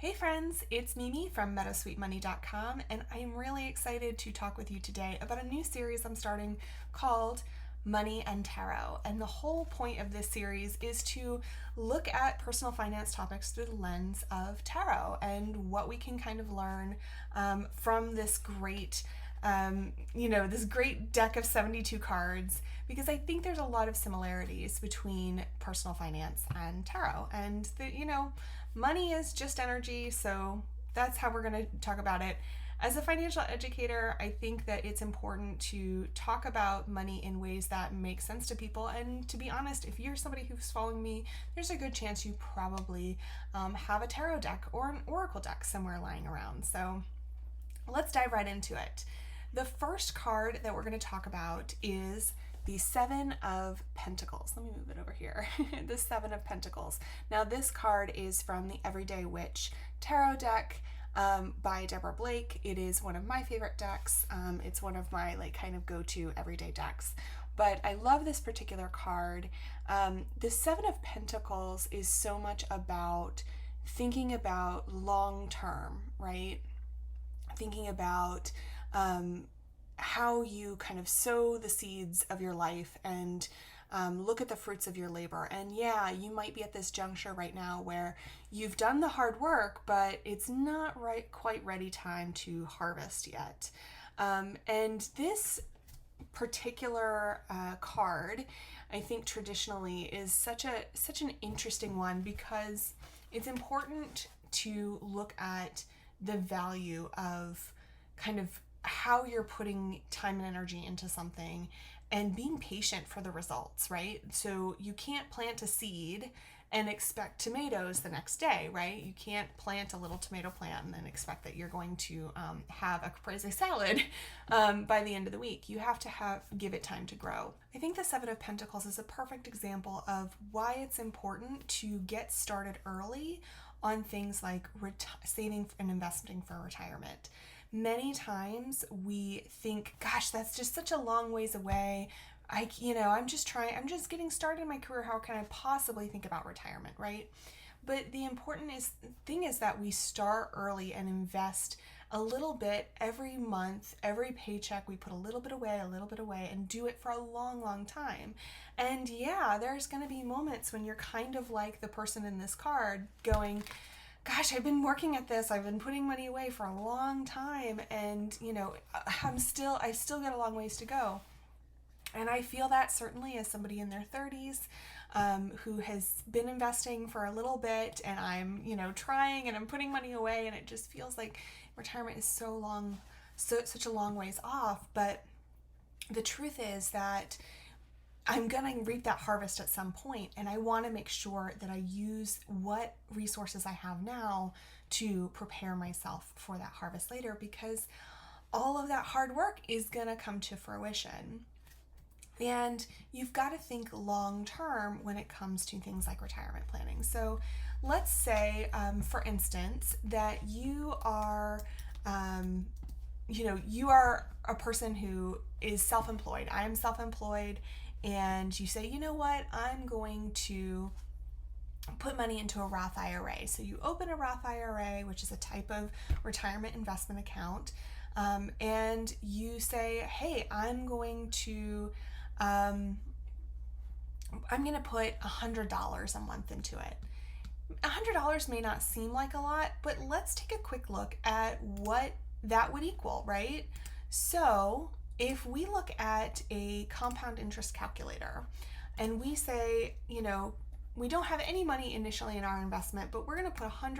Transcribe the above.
Hey friends, it's Mimi from MeadowSweetMoney.com, and I'm really excited to talk with you today about a new series I'm starting called Money and Tarot. And the whole point of this series is to look at personal finance topics through the lens of tarot and what we can kind of learn from this great this great deck of 72 cards, because I think there's a lot of similarities between personal finance and tarot. And money is just energy, so that's how we're going to talk about it. As a financial educator, I think that it's important to talk about money in ways that make sense to people. And to be honest, if you're somebody who's following me, there's a good chance you probably have a tarot deck or an oracle deck somewhere lying around. So let's dive right into it. The first card that we're going to talk about is the Seven of Pentacles. Let me move it over here. The Seven of Pentacles. Now, this card is from the Everyday Witch Tarot deck by Deborah Blake. It is one of my favorite decks. It's one of my kind of go-to everyday decks. But I love this particular card. The Seven of Pentacles is so much about thinking about long-term, right? Thinking about how you kind of sow the seeds of your life and look at the fruits of your labor. And yeah, you might be at this juncture right now where you've done the hard work, but it's not quite ready time to harvest yet. And this particular card, I think traditionally is such an interesting one, because it's important to look at the value of kind of how you're putting time and energy into something and being patient for the results, right? So you can't plant a seed and expect tomatoes the next day, right? You can't plant a little tomato plant and then expect that you're going to have a caprese salad by the end of the week. You have to give it time to grow. I think the Seven of Pentacles is a perfect example of why it's important to get started early on things like saving and investing for retirement. Many times we think, gosh, that's just such a long ways away. I'm just getting started in my career. How can I possibly think about retirement, right? But the important thing is that we start early and invest a little bit every month, every paycheck. We put a little bit away, and do it for a long, long time. And yeah, there's going to be moments when you're kind of like the person in this card going, gosh, I've been working at this. I've been putting money away for a long time, and I still got a long ways to go. And I feel that certainly as somebody in their 30s who has been investing for a little bit, and I'm trying and I'm putting money away, and it just feels like retirement is such a long ways off. But the truth is that I'm going to reap that harvest at some point, and I want to make sure that I use what resources I have now to prepare myself for that harvest later, because all of that hard work is going to come to fruition. And you've got to think long term when it comes to things like retirement planning. So let's say, for instance, that you are a person who is self-employed. I am self-employed. And you say, you know what, I'm going to put money into a Roth IRA. So you open a Roth IRA, which is a type of retirement investment account, and you say, hey, I'm going to put $100 a month into it. $100 may not seem like a lot, but let's take a quick look at what that would equal, right? So if we look at a compound interest calculator and we say, we don't have any money initially in our investment, but we're going to put $100